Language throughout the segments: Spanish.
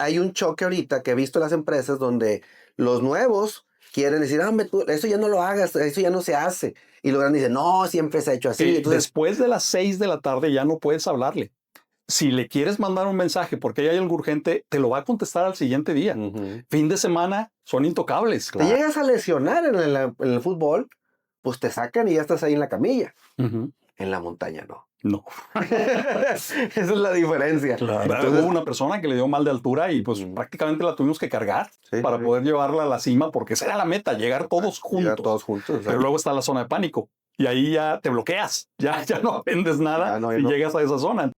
hay un choque ahorita que he visto en las empresas donde los nuevos quieren decir, eso ya no lo hagas, eso ya no se hace. Y los grandes dicen, no, siempre se ha hecho así. Entonces, después de las 6 de la tarde ya no puedes hablarle. Si le quieres mandar un mensaje porque hay algo urgente, te lo va a contestar al siguiente día. Fin de semana son intocables. Te llegas a lesionar en el fútbol, pues te sacan y ya estás ahí en la camilla. En la montaña no. No. Esa es la diferencia. Claro. Entonces, hubo una persona que le dio mal de altura y pues prácticamente la tuvimos que cargar para poder llevarla a la cima, porque esa era la meta, llegar todos juntos. llegar todos juntos. Pero luego está la zona de pánico y ahí ya te bloqueas, ya no aprendes nada y llegas a esa zona.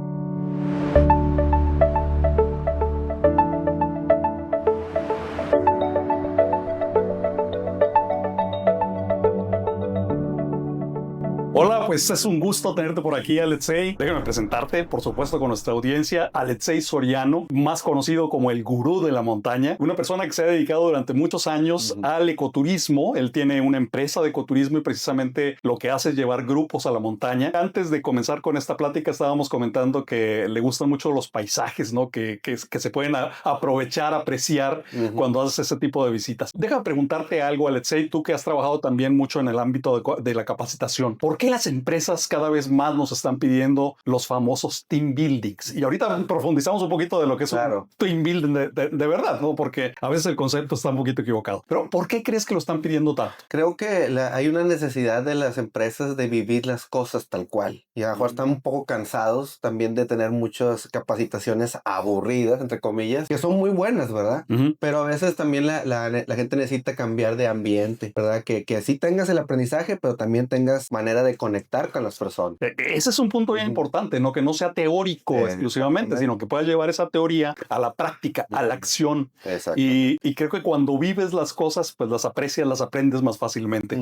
Hola, pues es un gusto tenerte por aquí, Alexei. Déjame presentarte, por supuesto, con nuestra audiencia. Alexei Soriano, más conocido como el gurú de la montaña. Una persona que se ha dedicado durante muchos años al ecoturismo. Él tiene una empresa de ecoturismo y precisamente lo que hace es llevar grupos a la montaña. Antes de comenzar con esta plática, estábamos comentando que le gustan mucho los paisajes, ¿no? Que se pueden aprovechar, apreciar cuando haces ese tipo de visitas. Déjame preguntarte algo, Alexei, tú que has trabajado también mucho en el ámbito de la capacitación. ¿Por qué las empresas cada vez más nos están pidiendo los famosos team buildings? Y ahorita profundizamos un poquito de lo que es un team building de verdad, ¿no? Porque a veces el concepto está un poquito equivocado. Pero ¿por qué crees que lo están pidiendo tanto? Creo que hay una necesidad de las empresas de vivir las cosas tal cual. Y a lo mejor están un poco cansados también de tener muchas capacitaciones aburridas, entre comillas, que son muy buenas, ¿verdad? Pero a veces también la gente necesita cambiar de ambiente, ¿verdad? Que sí tengas el aprendizaje, pero también tengas manera de conectar con las personas. Ese es un punto bien importante, ¿no? Que no sea teórico exclusivamente, sino que puedas llevar esa teoría a la práctica, a la acción. Y creo que cuando vives las cosas, pues las aprecias, las aprendes más fácilmente.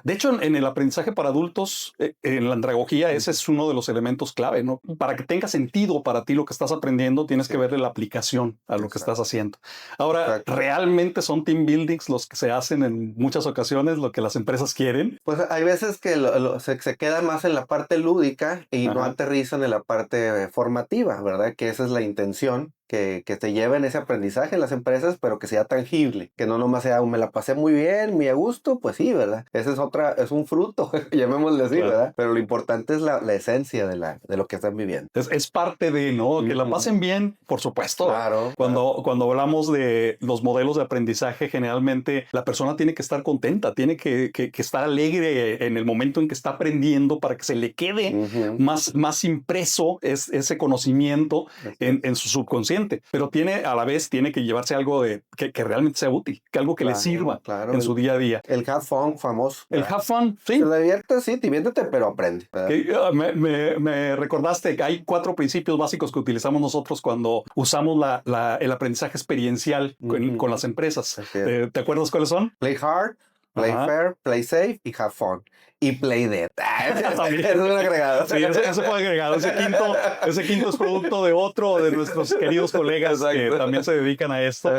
De hecho, en el aprendizaje para adultos, en la andragogía, ese es uno de los elementos clave, ¿no? Para que tenga sentido para ti lo que estás aprendiendo, tienes que verle la aplicación a lo que estás haciendo. Ahora, ¿realmente son team buildings los que se hacen en muchas ocasiones, lo que las empresas quieren? Pues hay veces que se queda más en la parte lúdica y no aterrizan en la parte formativa, ¿verdad? Que esa es la intención, que te lleven ese aprendizaje en las empresas, pero que sea tangible, que no nomás sea me la pasé muy bien, muy a gusto, pues sí, ¿verdad? Ese es un fruto, llamémosle así, ¿verdad? Pero lo importante es la esencia de lo que están viviendo. Es parte de, ¿no? Que la pasen bien, por supuesto. Claro. Cuando hablamos de los modelos de aprendizaje, generalmente la persona tiene que estar contenta, tiene que estar alegre en el momento en que está aprendiendo para que se le quede más impreso ese conocimiento en su subconsciente. Pero a la vez tiene que llevarse algo que realmente sea útil, que algo que le sirva en su día a día. El have fun famoso. El have fun, sí. Te la diviertes, sí, diviértete, pero aprende. Me recordaste que hay 4 principios básicos que utilizamos nosotros cuando usamos el aprendizaje experiencial con las empresas. ¿Te acuerdas cuáles son? Play hard, play fair, play safe y have fun. Y play dead. Eso es un agregado. Sí, eso fue agregado. Ese quinto es producto de otro de nuestros queridos colegas que también se dedican a esto.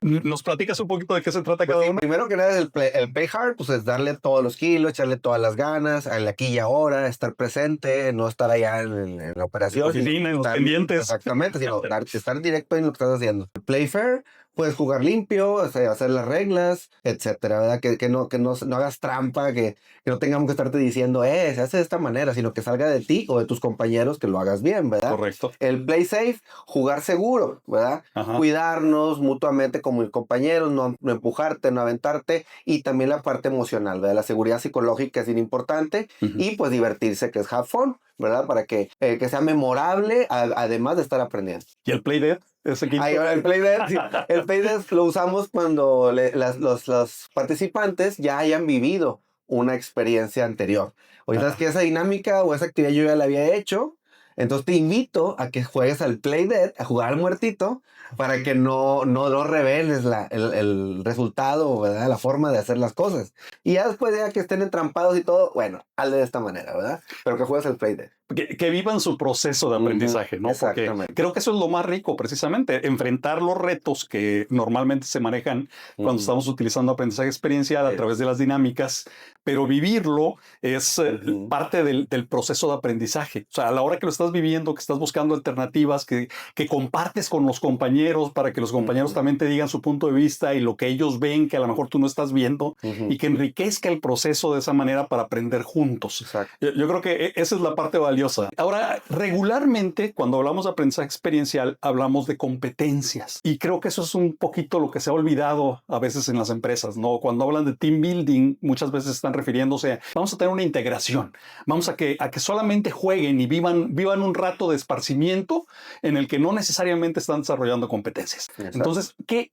¿Nos platicas un poquito de qué se trata cada uno? Primero que nada, el play hard, pues es darle todos los kilos, echarle todas las ganas, al aquí y ahora, estar presente, no estar allá en la operación. Oficina, en los pendientes. Exactamente, sino estar directo en lo que estás haciendo. Play fair, puedes jugar limpio, hacer las reglas, etcétera, ¿verdad? Que no hagas trampa, que no tengamos que estarte diciendo, se hace de esta manera, sino que salga de ti o de tus compañeros que lo hagas bien, ¿verdad? Correcto. El play safe, jugar seguro, ¿verdad? Cuidarnos mutuamente como compañeros, no empujarte, no aventarte, y también la parte emocional, ¿verdad? La seguridad psicológica es bien importante, y pues divertirse, que es have fun, ¿verdad? Para que sea memorable, además de estar aprendiendo. ¿Y el play dead? El play dead, sí. El play dead lo usamos cuando los participantes ya hayan vivido una experiencia anterior. Oye, ¿sabes que esa dinámica o esa actividad yo ya la había hecho? Entonces te invito a que juegues al play dead, a jugar al muertito, para que no reveles el resultado, ¿verdad? La forma de hacer las cosas. Y ya después de que estén entrampados y todo, bueno, hazle de esta manera, ¿verdad? Pero que juegues al play dead. que vivan su proceso de aprendizaje, ¿no? Porque Exactamente. creo que eso es lo más rico, precisamente, enfrentar los retos que normalmente se manejan cuando estamos utilizando aprendizaje experiencial a través de las dinámicas, pero vivirlo es parte del proceso de aprendizaje. O sea, a la hora que lo estás viviendo, que estás buscando alternativas, que compartes con los compañeros para que los compañeros también te digan su punto de vista y lo que ellos ven que a lo mejor tú no estás viendo, y que enriquezca el proceso de esa manera para aprender juntos. Exacto. Yo creo que esa es la parte valiosa. Ahora, regularmente cuando hablamos de aprendizaje experiencial, hablamos de competencias, y creo que eso es un poquito lo que se ha olvidado a veces en las empresas, ¿no? Cuando hablan de team building, muchas veces están refiriéndose a vamos a tener una integración, vamos a que solamente jueguen y vivan un rato de esparcimiento en el que no necesariamente están desarrollando competencias. Exacto. Entonces, ¿qué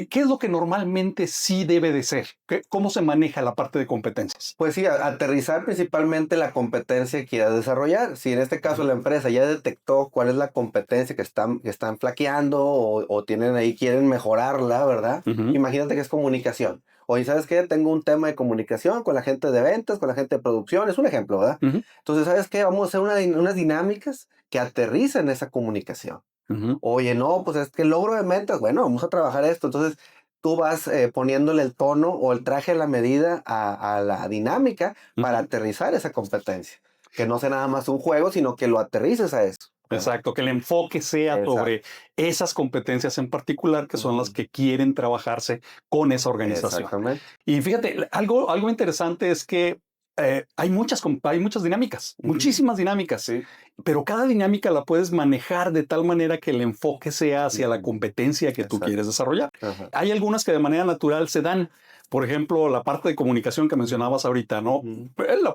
es lo que normalmente sí debe de ser? ¿Cómo se maneja la parte de competencias? Pues sí, aterrizar principalmente la competencia que quieras desarrollar. Si en este caso la empresa ya detectó cuál es la competencia que están flaqueando o tienen ahí, quieren mejorarla, ¿verdad? Imagínate que es comunicación. Oye, ¿sabes qué? Tengo un tema de comunicación con la gente de ventas, con la gente de producción. Es un ejemplo, ¿verdad? Entonces, ¿sabes qué? Vamos a hacer unas dinámicas que aterricen esa comunicación. Oye, no, pues es que el logro de metas, bueno, vamos a trabajar esto. Entonces, tú vas poniéndole el tono o el traje a la medida a la dinámica para aterrizar esa competencia. Que no sea nada más un juego, sino que lo aterrices a eso. Exacto, que el enfoque sea sobre esas competencias en particular que son las que quieren trabajarse con esa organización. Exactamente. Y fíjate, algo interesante es que hay muchas dinámicas, muchísimas dinámicas, Sí. pero cada dinámica la puedes manejar de tal manera que el enfoque sea hacia la competencia que tú quieres desarrollar. Hay algunas que de manera natural se dan. Por ejemplo, la parte de comunicación que mencionabas ahorita, ¿no?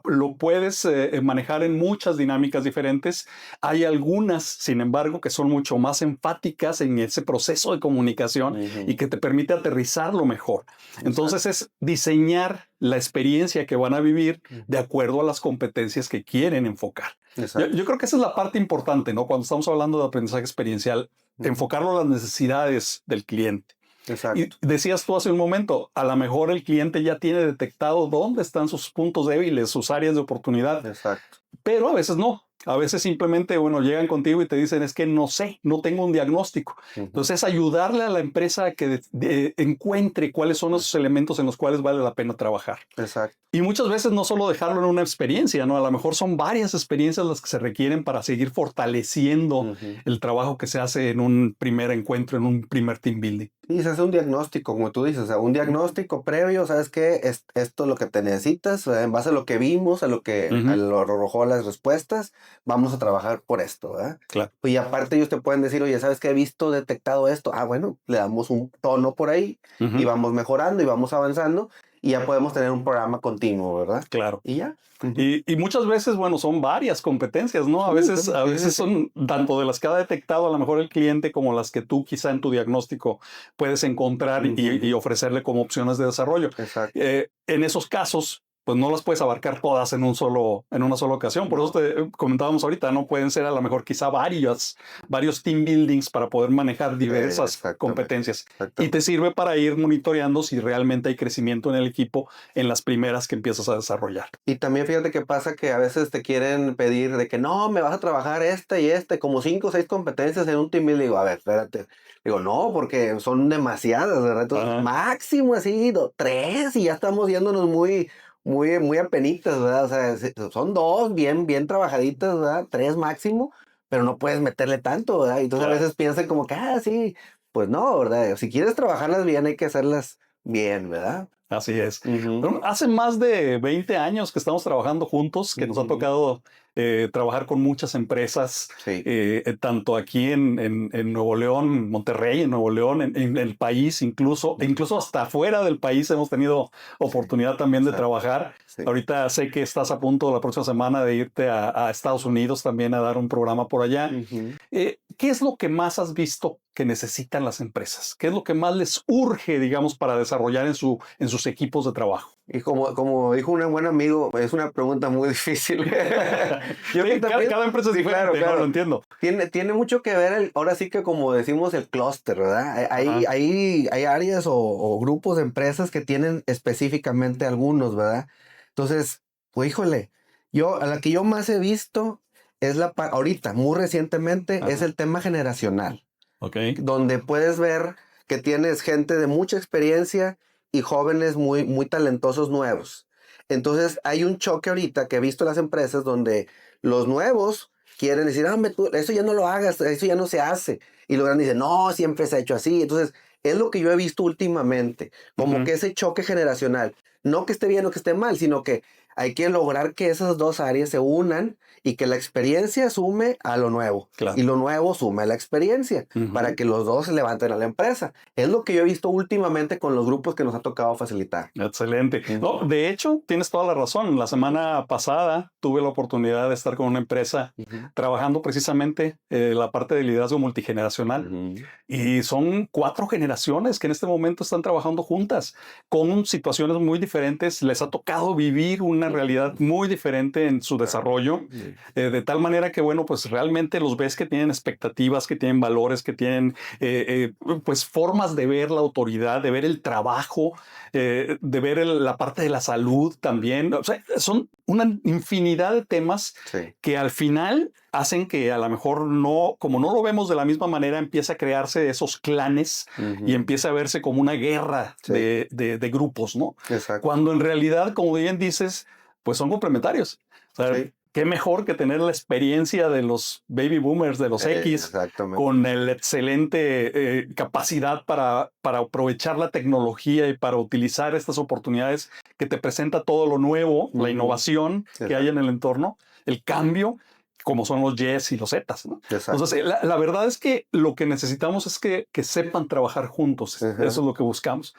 Lo puedes manejar en muchas dinámicas diferentes. Hay algunas, sin embargo, que son mucho más enfáticas en ese proceso de comunicación y que te permite aterrizarlo mejor. Entonces es diseñar la experiencia que van a vivir de acuerdo a las competencias que quieren enfocar. Yo creo que esa es la parte importante, ¿no? Cuando estamos hablando de aprendizaje experiencial, enfocarlo a las necesidades del cliente. Exacto. Y decías tú hace un momento, a lo mejor el cliente ya tiene detectado dónde están sus puntos débiles, sus áreas de oportunidad. Exacto. Pero a veces no. A veces simplemente, llegan contigo y te dicen, es que no sé, no tengo un diagnóstico. Entonces, ayudarle a la empresa a que encuentre cuáles son esos elementos en los cuales vale la pena trabajar. Exacto. Y muchas veces no solo dejarlo en una experiencia, ¿no? A lo mejor son varias experiencias las que se requieren para seguir fortaleciendo el trabajo que se hace en un primer encuentro, en un primer team building. Y se hace un diagnóstico, como tú dices, o sea, un diagnóstico previo, ¿sabes qué? Esto es lo que te necesitas, en base a lo que vimos, a lo que a lo arrojó las respuestas, vamos a trabajar por esto, ¿verdad? Claro. Y aparte ellos te pueden decir, oye, ¿sabes qué? He visto, detectado esto. Ah, bueno, le damos un tono por ahí y vamos mejorando y vamos avanzando y ya podemos tener un programa continuo, ¿verdad? Claro. Y ya. Y muchas veces, son varias competencias, ¿no? A veces son tanto de las que ha detectado a lo mejor el cliente como las que tú quizá en tu diagnóstico puedes encontrar y ofrecerle como opciones de desarrollo. Exacto. En esos casos, pues no las puedes abarcar todas en una sola ocasión. Por eso te comentábamos ahorita, ¿no? Pueden ser a lo mejor quizá varios team buildings para poder manejar diversas competencias. Y te sirve para ir monitoreando si realmente hay crecimiento en el equipo en las primeras que empiezas a desarrollar. Y también fíjate que pasa que a veces te quieren pedir de que no, me vas a trabajar como 5 o 6 competencias en un team building. Digo, a ver, espérate. Digo, no, porque son demasiadas, ¿verdad? Entonces, máximo así, 3 y ya estamos yéndonos muy apenitas, ¿verdad? O sea, son 2 bien trabajaditas, ¿verdad? 3 máximo, pero no puedes meterle tanto, ¿verdad? Y entonces a veces piensan como que, sí, pues no, ¿verdad? Si quieres trabajarlas bien, hay que hacerlas bien, ¿verdad? Así es. Hace más de 20 años que estamos trabajando juntos, que nos ha tocado trabajar con muchas empresas, tanto aquí en Nuevo León, Monterrey, en Nuevo León, en el país, incluso hasta fuera del país hemos tenido oportunidad también de trabajar. Ahorita sé que estás a punto la próxima semana de irte a Estados Unidos también a dar un programa por allá. ¿Qué es lo que más has visto que necesitan las empresas? ¿Qué es lo que más les urge, digamos, para desarrollar en sus equipos de trabajo? Y como dijo un buen amigo, es una pregunta muy difícil. Cada empresa es diferente, claro. Lo entiendo. Tiene mucho que ver, ahora sí que como decimos, el clúster, ¿verdad? Hay áreas o grupos de empresas que tienen específicamente algunos, ¿verdad? Entonces, pues híjole, a la que yo más he visto es ahorita, muy recientemente, Ajá. es el tema generacional, Ok. donde puedes ver que tienes gente de mucha experiencia y jóvenes muy, muy talentosos nuevos. Entonces hay un choque ahorita que he visto en las empresas donde los nuevos quieren decir, ah, eso ya no lo hagas, eso ya no se hace. Y los grandes dicen, no, siempre se ha hecho así. Entonces es lo que yo he visto últimamente, como que ese choque generacional. No que esté bien o que esté mal, sino que hay que lograr que esas dos áreas se unan y que la experiencia sume a lo nuevo. Claro. Y lo nuevo sume a la experiencia para que los dos se levanten a la empresa. Es lo que yo he visto últimamente con los grupos que nos ha tocado facilitar. Excelente. No, de hecho, tienes toda la razón. La semana pasada tuve la oportunidad de estar con una empresa trabajando precisamente la parte de liderazgo multigeneracional. Y son 4 generaciones que en este momento están trabajando juntas con situaciones muy diferentes. Les ha tocado vivir una realidad muy diferente en su desarrollo, de tal manera que, bueno, pues realmente los ves que tienen expectativas, que tienen valores, que tienen pues formas de ver la autoridad, de ver el trabajo, de ver la parte de la salud también. O sea, son una infinidad de temas que al final hacen que a lo mejor no, como no lo vemos de la misma manera, empieza a crearse esos clanes y empieza a verse como una guerra de grupos, ¿no? Exacto. Cuando en realidad, como bien dices, pues son complementarios. O sea, qué mejor que tener la experiencia de los baby boomers, de los X, con el excelente capacidad para aprovechar la tecnología y para utilizar estas oportunidades que te presenta todo lo nuevo, la innovación que hay en el entorno, el cambio, como son los Ys y los Zetas, ¿no? Entonces, la verdad es que lo que necesitamos es que sepan trabajar juntos. Eso es lo que buscamos.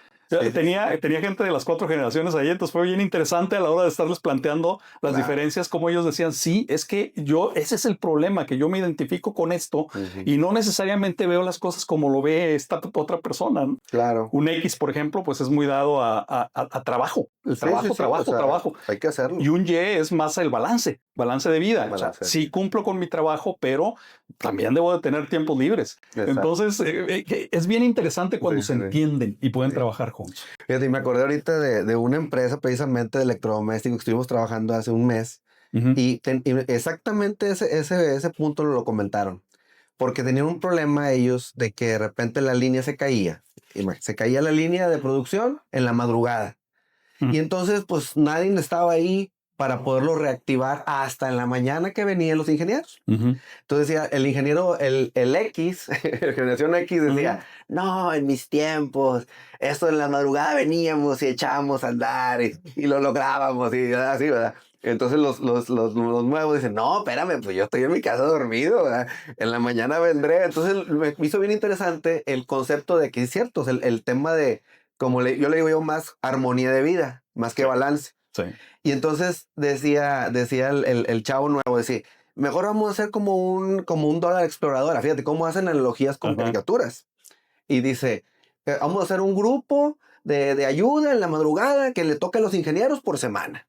Tenía gente de las 4 generaciones ahí, entonces fue bien interesante a la hora de estarles planteando las diferencias, como ellos decían, sí, es que ese es el problema, que yo me identifico con esto y no necesariamente veo las cosas como lo ve esta otra persona, ¿no? Claro. Un X, por ejemplo, pues es muy dado a trabajo, el trabajo. Hay que hacerlo. Y un Y es más el balance de vida. O sea, sí cumplo con mi trabajo, pero también debo de tener tiempos libres. Entonces, es bien interesante cuando se entienden y pueden trabajar juntos. Fíjate, me acordé ahorita de una empresa precisamente de electrodomésticos que estuvimos trabajando hace un mes y exactamente ese punto lo comentaron, porque tenían un problema ellos de que de repente la línea se caía. Se caía la línea de producción en la madrugada. Y entonces, pues nadie estaba ahí para poderlo reactivar hasta en la mañana que venían los ingenieros. Entonces decía, el ingeniero, el X, la generación X decía, no, en mis tiempos, esto en la madrugada veníamos y echábamos a andar y lo lográbamos y así, ¿verdad? Entonces los nuevos dicen, no, espérame, pues yo estoy en mi casa dormido, ¿verdad? En la mañana vendré. Entonces me hizo bien interesante el concepto de que es cierto, el tema de, yo le digo yo, más armonía de vida, más que balance. Y entonces decía el chavo nuevo, decía, mejor vamos a hacer como un dólar exploradora. Fíjate cómo hacen analogías con caricaturas. Y dice, vamos a hacer un grupo de ayuda en la madrugada que le toque a los ingenieros por semana.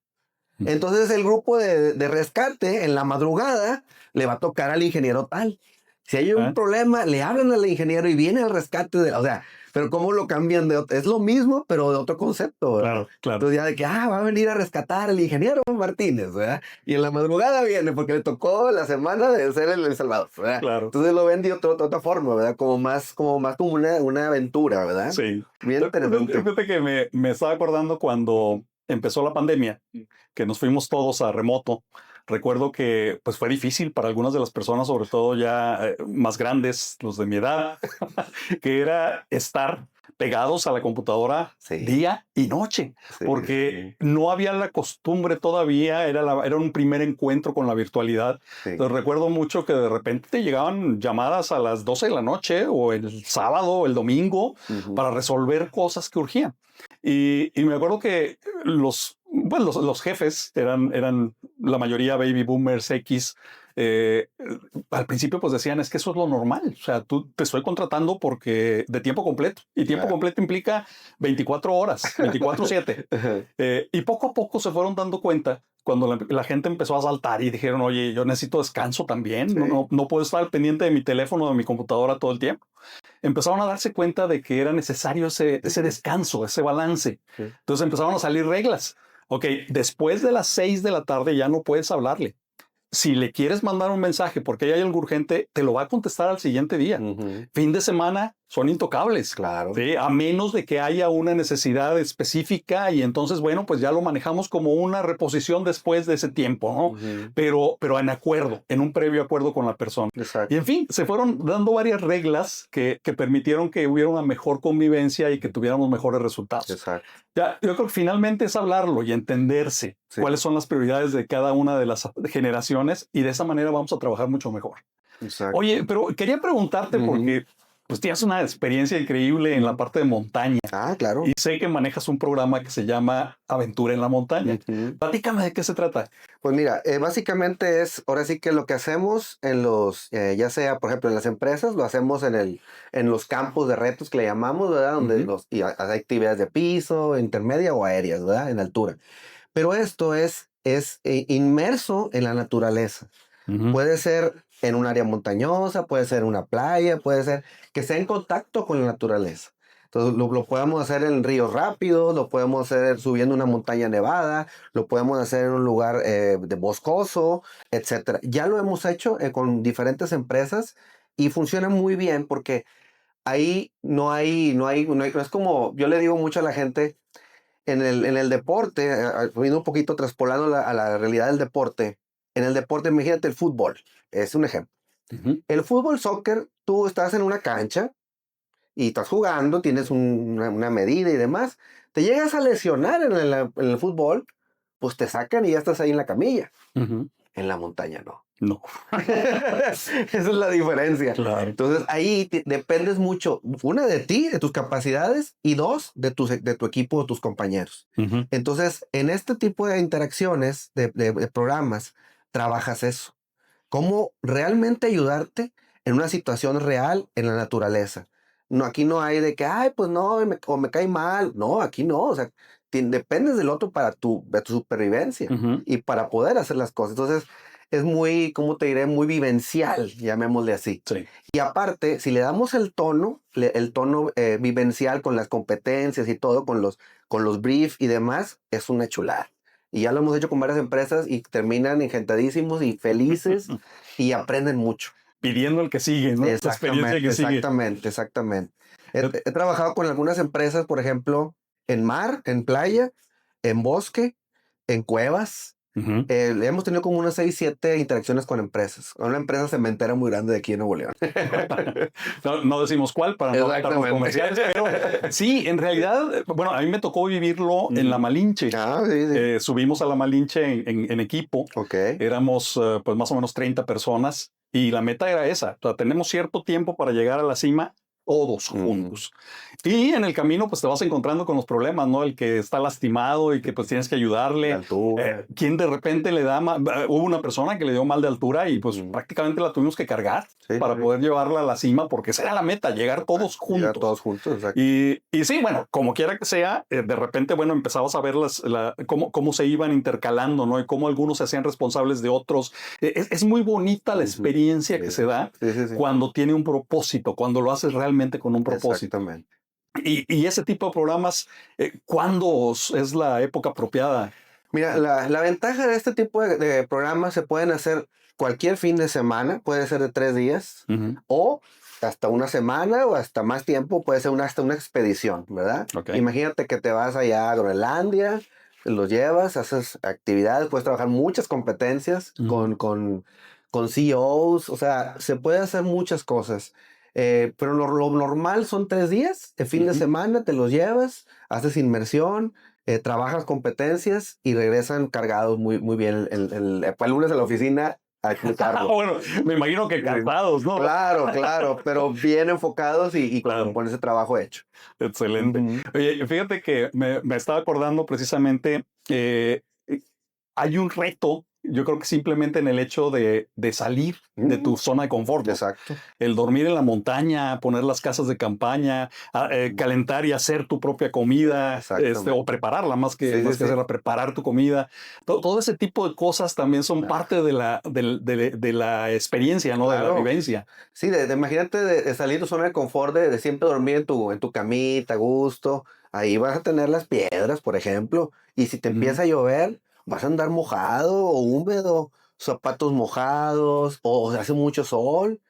Entonces el grupo de rescate en la madrugada le va a tocar al ingeniero tal. Si hay un problema, le hablan al ingeniero y viene el rescate o sea, pero cómo lo cambian es lo mismo, pero de otro concepto, ¿verdad? Claro. Entonces ya de que, va a venir a rescatar al ingeniero Martínez, ¿verdad? Y en la madrugada viene porque le tocó la semana de ser el Salvador, ¿verdad? Claro. Entonces lo ven de otra forma, ¿verdad? Como más como una aventura, ¿verdad? Sí. Bien interesante. Fíjate que me estaba acordando cuando empezó la pandemia, que nos fuimos todos a remoto. Recuerdo que pues fue difícil para algunas de las personas, sobre todo ya más grandes, los de mi edad, que era estar pegados a la computadora día y noche, porque no había la costumbre todavía, era un primer encuentro con la virtualidad. Entonces recuerdo mucho que de repente te llegaban llamadas a las 12 de la noche o el sábado o el domingo para resolver cosas que urgían. Y me acuerdo que los jefes eran la mayoría baby boomers X. Al principio pues decían, es que eso es lo normal. O sea, tú te estoy contratando porque de tiempo completo. Y tiempo completo implica 24 horas, 24/7. Y poco a poco se fueron dando cuenta cuando la gente empezó a saltar y dijeron, oye, yo necesito descanso también. No puedo estar al pendiente de mi teléfono o de mi computadora todo el tiempo. Empezaron a darse cuenta de que era necesario ese descanso, ese balance. Entonces empezaron a salir reglas. Ok, después de las 6 de la tarde ya no puedes hablarle. si le quieres mandar un mensaje porque hay algo urgente, te lo va a contestar al siguiente día. Fin de semana son intocables. Claro. ¿Sí? A menos de que haya una necesidad específica y entonces, bueno, pues ya lo manejamos como una reposición después de ese tiempo, ¿no? Pero en acuerdo, en un previo acuerdo con la persona. Exacto. Y en fin, se fueron dando varias reglas que permitieron que hubiera una mejor convivencia y que tuviéramos mejores resultados. Exacto. Ya, yo creo que finalmente es hablarlo y entenderse cuáles son las prioridades de cada una de las generaciones y de esa manera vamos a trabajar mucho mejor. Exacto. Oye, pero quería preguntarte porque pues tienes una experiencia increíble en la parte de montaña. Ah, claro. Y sé que manejas un programa que se llama Aventura en la Montaña. Platícame de qué se trata. Pues mira, básicamente es, ahora sí que lo que hacemos en los, ya sea, por ejemplo, en las empresas, lo hacemos en los campos de retos que le llamamos, ¿verdad? Donde hay actividades de piso, intermedia o aéreas, ¿verdad? En altura. Pero esto es inmerso en la naturaleza. Puede ser en un área montañosa, puede ser en una playa, puede ser que sea en contacto con la naturaleza. Entonces lo podemos hacer en ríos rápidos, lo podemos hacer subiendo una montaña nevada, lo podemos hacer en un lugar de boscoso, etcétera. Ya lo hemos hecho con diferentes empresas y funciona muy bien porque ahí no es como, yo le digo mucho a la gente, en el deporte, viendo un poquito traspolando a la realidad del deporte, en el deporte, imagínate el fútbol, es un ejemplo. El fútbol, soccer, tú estás en una cancha y estás jugando, tienes una medida y demás, te llegas a lesionar en el fútbol, pues te sacan y ya estás ahí en la camilla. En la montaña no. No. Esa es la diferencia. Claro. Entonces ahí dependes mucho, una de ti, de tus capacidades y dos, de tu equipo, de tus compañeros. Entonces en este tipo de interacciones, de programas, trabajas eso. Cómo realmente ayudarte en una situación real en la naturaleza. No, aquí no hay de que, ay, pues no, o me cae mal. No, aquí no. O sea, dependes del otro para de tu supervivencia y para poder hacer las cosas. Entonces, es muy, ¿cómo te diré? Muy vivencial, llamémosle así. Sí. Y aparte, si le damos el tono vivencial con las competencias y todo, con los briefs y demás, es una chulada. Y ya lo hemos hecho con varias empresas y terminan engentadísimos y felices y aprenden mucho. Pidiendo el que sigue, ¿no? Exactamente, exactamente. He trabajado con algunas empresas, por ejemplo, en mar, en playa, en bosque, en cuevas. Hemos tenido como unas 6, 7 interacciones con empresas. Una empresa cementera muy grande de aquí en Nuevo León. No decimos cuál para no dar los comerciales, pero sí, en realidad, bueno, a mí me tocó vivirlo en la Malinche. Sí. Subimos a la Malinche en equipo. Éramos pues más o menos 30 personas y la meta era esa. O sea, tenemos cierto tiempo para llegar a la cima todos juntos. Y en el camino pues te vas encontrando con los problemas, ¿no? El que está lastimado y que pues tienes que ayudarle. Quien de repente le da hubo una persona que le dio mal de altura y pues prácticamente la tuvimos que cargar para poder llevarla a la cima porque esa era la meta, llegar todos juntos. Llegar todos juntos, exacto. Y sí, bueno, como quiera que sea, de repente, bueno, empezabas a ver cómo se iban intercalando, ¿no? Y cómo algunos se hacían responsables de otros. Es muy bonita la experiencia que se da cuando tiene un propósito, cuando lo haces realmente con un propósito. Exactamente. Y ese tipo de programas, ¿cuándo es la época apropiada? Mira, la ventaja de este tipo de programas se pueden hacer cualquier fin de semana, puede ser de 3 días, o hasta una semana o hasta más tiempo, puede ser hasta una expedición, ¿verdad? Imagínate que te vas allá a Groenlandia, los llevas, haces actividades, puedes trabajar muchas competencias con CEOs, o sea, se puede hacer muchas cosas. Pero lo normal son 3 días, el fin de semana te los llevas, haces inmersión, trabajas competencias y regresan cargados muy, muy bien el lunes a la oficina a explicarlo. Bueno, me imagino que cansados, ¿no? Claro, pero bien enfocados y con ese trabajo hecho. Excelente. Oye, fíjate que me estaba acordando precisamente, hay un reto, yo creo que simplemente en el hecho de salir de tu zona de confort. Exacto. El dormir en la montaña, poner las casas de campaña, calentar y hacer tu propia comida, o prepararla más que hacerla, preparar tu comida. Todo ese tipo de cosas también son parte de la experiencia, ¿no? De la vivencia. Sí, imagínate de salir de tu zona de confort, de siempre dormir en tu camita, a gusto. Ahí vas a tener las piedras, por ejemplo. Y si te empieza a llover, vas a andar mojado o húmedo. zapatos mojados o hace mucho sol.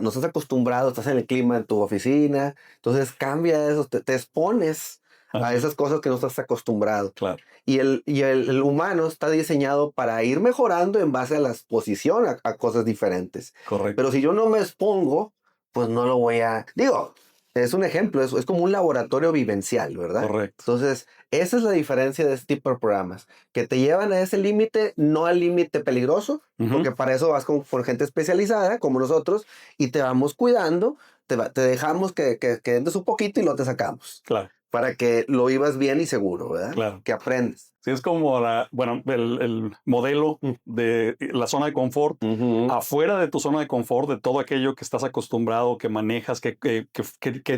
No estás acostumbrado, estás en el clima de tu oficina. Entonces cambia eso, te expones a Así es, esas cosas que no estás acostumbrado. claro, El humano está diseñado para ir mejorando en base a la exposición a cosas diferentes. correcto, Pero si yo no me expongo, pues no lo voy a... Digo, es un ejemplo, es como un laboratorio vivencial, ¿verdad? correcto. Entonces, esa es la diferencia de este tipo de programas, que te llevan a ese límite, no al límite peligroso, porque Ujú, para eso vas con gente especializada, como nosotros, y te vamos cuidando, te dejamos que entres un poquito y lo te sacamos, claro, para que lo vivas bien y seguro, ¿verdad? claro. Que aprendes. Sí, es como el modelo Mm. de la zona de confort. Ujú, Afuera de tu zona de confort, de todo aquello que estás acostumbrado, que manejas, que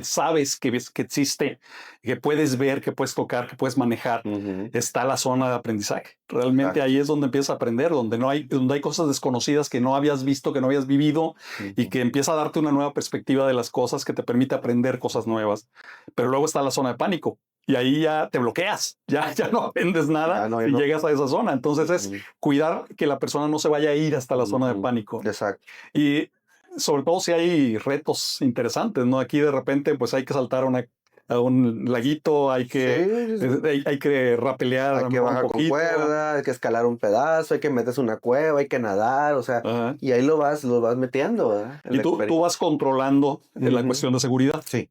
sabes que existe, que puedes ver, que puedes tocar, que puedes manejar, ujú, está la zona de aprendizaje. Realmente exacto. ahí es donde empiezas a aprender, donde hay cosas desconocidas que no habías visto, que no habías vivido y Ujú. que empieza a darte una nueva perspectiva de las cosas que te permite aprender cosas nuevas. Pero luego está la zona de pánico. Y ahí ya te bloqueas, ya no aprendes nada Ah, no, yo si no. llegas a esa zona. Entonces es Ujú, cuidar que la persona no se vaya a ir hasta la zona de ujú, pánico. exacto. Y sobre todo si hay retos interesantes, ¿no? Aquí de repente pues hay que saltar a un laguito, Sí, sí, sí. hay que rapelear a Hay lo que mejor un bajar con poquito. cuerda, hay que escalar un pedazo, hay que meterse una cueva, hay que nadar, o sea, Ajá. y ahí lo vas metiendo, ¿verdad? En Y la tú experiencia. vas controlando la cuestión de seguridad. Sí.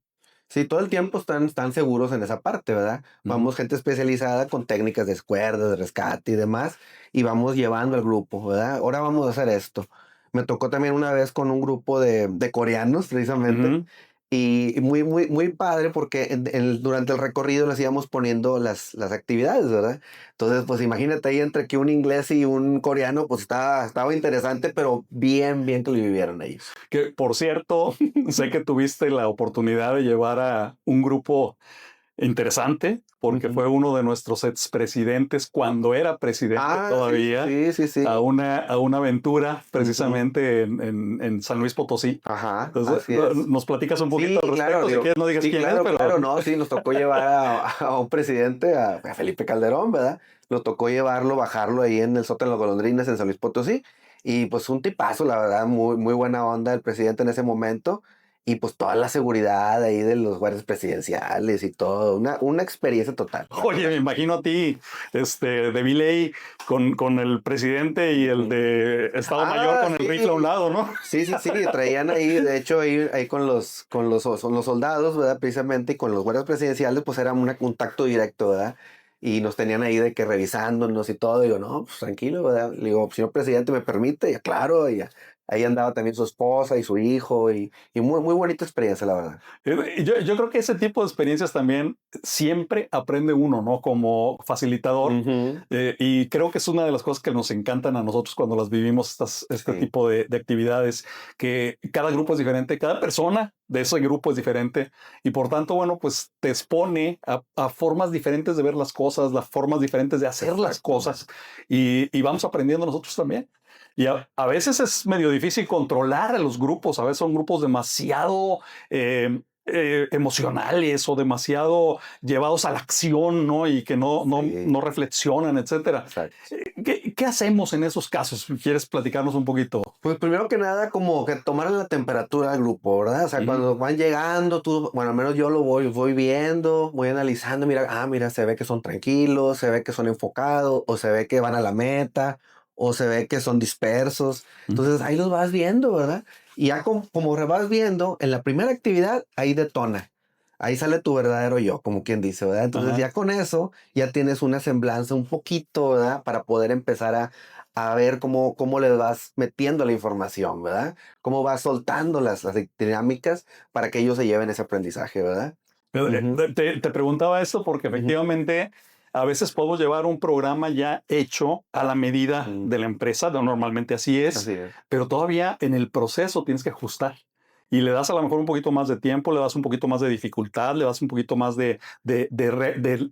Sí, todo el tiempo están seguros en esa parte, ¿verdad? Ujú. Vamos gente especializada con técnicas de cuerda, de rescate y demás, y vamos llevando al grupo, ¿verdad? Ahora vamos a hacer esto. Me tocó también una vez con un grupo de coreanos, precisamente, Ujú. y muy padre porque durante el recorrido les íbamos poniendo las actividades, ¿verdad? Entonces, pues imagínate ahí entre que un inglés y un coreano, pues estaba interesante, pero bien que lo vivieron ellos. Que por cierto, sé que tuviste la oportunidad de llevar a un grupo interesante, porque Ujú. fue uno de nuestros expresidentes cuando era presidente Ah, sí, todavía, sí, sí. a una aventura Ujú. precisamente en San Luis Potosí. Ajá, Entonces, así es. nos platicas un poquito Sí, al claro, respecto, si digo, quieres no digas sí, quién es, claro, pero claro, no, sí, nos tocó llevar a un presidente, a Felipe Calderón, ¿verdad? Nos tocó llevarlo, bajarlo ahí en el sótano de los Golondrinas en San Luis Potosí, y pues un tipazo, la verdad, muy buena onda el presidente en ese momento, y pues toda la seguridad ahí de los guardias presidenciales y todo, una experiencia total, la oye, verdad. me imagino a ti, de Viley, con el presidente y el Ujú. de Estado Mayor Ah, con el rifle a un sí. lado, ¿no? Sí, traían ahí, de hecho, ahí con los soldados, ¿verdad? Precisamente, y con los guardias presidenciales, pues era un contacto directo, ¿verdad? Y nos tenían ahí de que revisándonos y todo. Digo, no, pues tranquilo, ¿verdad? Le digo, señor presidente, ¿me permite? Ya, claro, ahí andaba también su esposa y su hijo, y muy bonita experiencia, la verdad. Yo creo que ese tipo de experiencias también siempre aprende uno, ¿no? Como facilitador. Ujú, Y creo que es una de las cosas que nos encantan a nosotros cuando las vivimos, este sí, tipo de actividades, que cada grupo es diferente, cada persona de ese grupo es diferente y por tanto, bueno, pues te expone a formas diferentes de ver las cosas, las formas diferentes de hacer las cosas exactamente. y vamos aprendiendo nosotros también. Y a veces es medio difícil controlar a los grupos, a veces son grupos demasiado emocionales o demasiado llevados a la acción, ¿no? Y que Sí, no reflexionan, etcétera. exacto. ¿Qué hacemos en esos casos? ¿Quieres platicarnos un poquito? Pues primero que nada, como que tomar la temperatura al grupo, ¿verdad? O sea, Ujú, cuando van llegando, tú, bueno, al menos yo lo voy viendo, voy analizando, mira, se ve que son tranquilos, se ve que son enfocados, o se ve que van a la meta, o se ve que son dispersos. ujú. Entonces ahí los vas viendo, ¿verdad? Y ya como vas viendo, en la primera actividad, ahí detona. Ahí sale tu verdadero yo, como quien dice, ¿verdad? Entonces Ajá. ya con eso, ya tienes una semblanza un poquito, ¿verdad? Para poder empezar a ver cómo le vas metiendo la información, ¿verdad? Cómo vas soltando las dinámicas para que ellos se lleven ese aprendizaje, ¿verdad? Ujú, Te preguntaba esto porque ujú, efectivamente a veces podemos llevar un programa ya hecho a la medida ujú. de la empresa, normalmente así es, Así es. pero todavía en el proceso tienes que ajustar. Y le das a lo mejor un poquito más de tiempo, le das un poquito más de dificultad, le das un poquito más de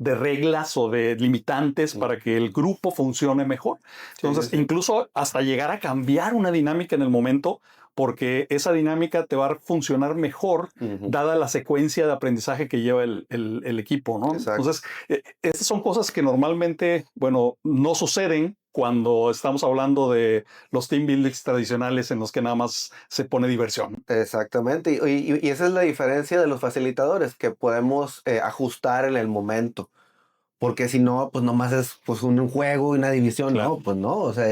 reglas o de limitantes Mm, para que el grupo funcione mejor. sí, sí, Entonces, sí. incluso hasta llegar a cambiar una dinámica en el momento, porque esa dinámica te va a funcionar mejor Ujú, dada la secuencia de aprendizaje que lleva el equipo, ¿no? exacto. Entonces, estas son cosas que normalmente, bueno, no suceden cuando estamos hablando de los team buildings tradicionales en los que nada más se pone diversión. Exactamente. Y esa es la diferencia de los facilitadores, que podemos ajustar en el momento. Porque si no, pues nomás es pues un juego y una división. Claro. No, pues no. O sea,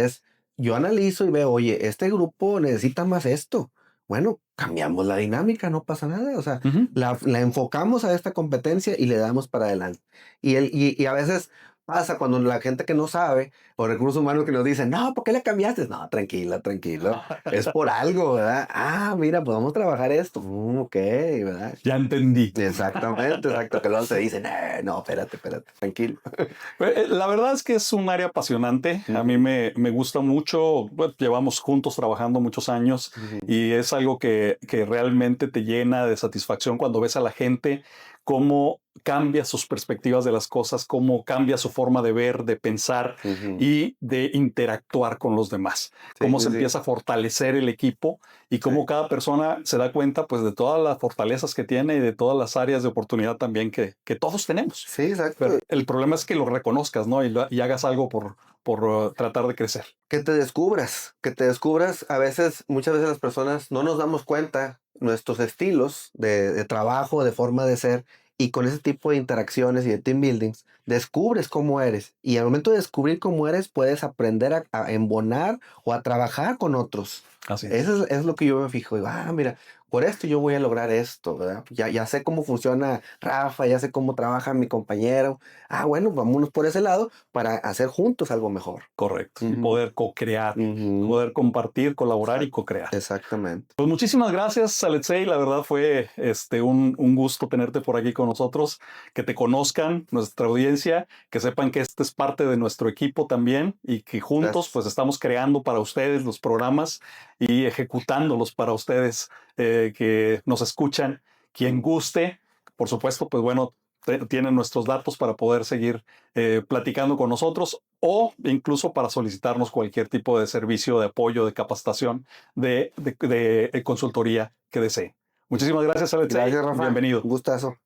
yo analizo y veo, oye, este grupo necesita más esto. Bueno, cambiamos la dinámica, no pasa nada. O sea, Ujú. la enfocamos a esta competencia y le damos para adelante. Y a veces pasa cuando la gente que no sabe, o recursos humanos que nos dicen, no, ¿por qué le cambiaste? No, tranquilo, tranquilo. Es por algo, ¿verdad? Ah, mira, pues vamos a trabajar esto. Ok, ¿verdad? Ya entendí. Exactamente, exacto. Que luego se dicen, no, espérate, tranquilo. La verdad es que es un área apasionante. A mí me gusta mucho. Bueno, llevamos juntos trabajando muchos años y es algo que realmente te llena de satisfacción cuando ves a la gente cómo cambia sus perspectivas de las cosas, cómo cambia su forma de ver, de pensar y de interactuar con los demás. Cómo se empieza a fortalecer el equipo y cómo cada persona se da cuenta pues de todas las fortalezas que tiene y de todas las áreas de oportunidad también que todos tenemos. Sí, exacto. Pero el problema es que lo reconozcas, ¿no? Y hagas algo por tratar de crecer. Que te descubras. A veces, muchas veces las personas no nos damos cuenta nuestros estilos de trabajo, de forma de ser, y con ese tipo de interacciones y de team buildings, descubres cómo eres. Y al momento de descubrir cómo eres, puedes aprender a embonar o a trabajar con otros. Así es. Eso es lo que yo me fijo. Digo, mira, por esto yo voy a lograr esto, ¿verdad? Ya sé cómo funciona Rafa, ya sé cómo trabaja mi compañero. Bueno, vámonos por ese lado para hacer juntos algo mejor. Correcto. Y poder co-crear, poder compartir, colaborar y co-crear. Exactamente. Pues muchísimas gracias, Alexei. La verdad fue un gusto tenerte por aquí con nosotros, que te conozcan nuestra audiencia, que sepan que este es parte de nuestro equipo también y que juntos pues estamos creando para ustedes los programas y ejecutándolos para ustedes que nos escuchan. Quien guste, por supuesto, pues bueno, tienen nuestros datos para poder seguir platicando con nosotros o incluso para solicitarnos cualquier tipo de servicio de apoyo, de capacitación, de consultoría que desee. Muchísimas gracias, Alexei. Gracias, Rafa. Bienvenido. Un gustazo.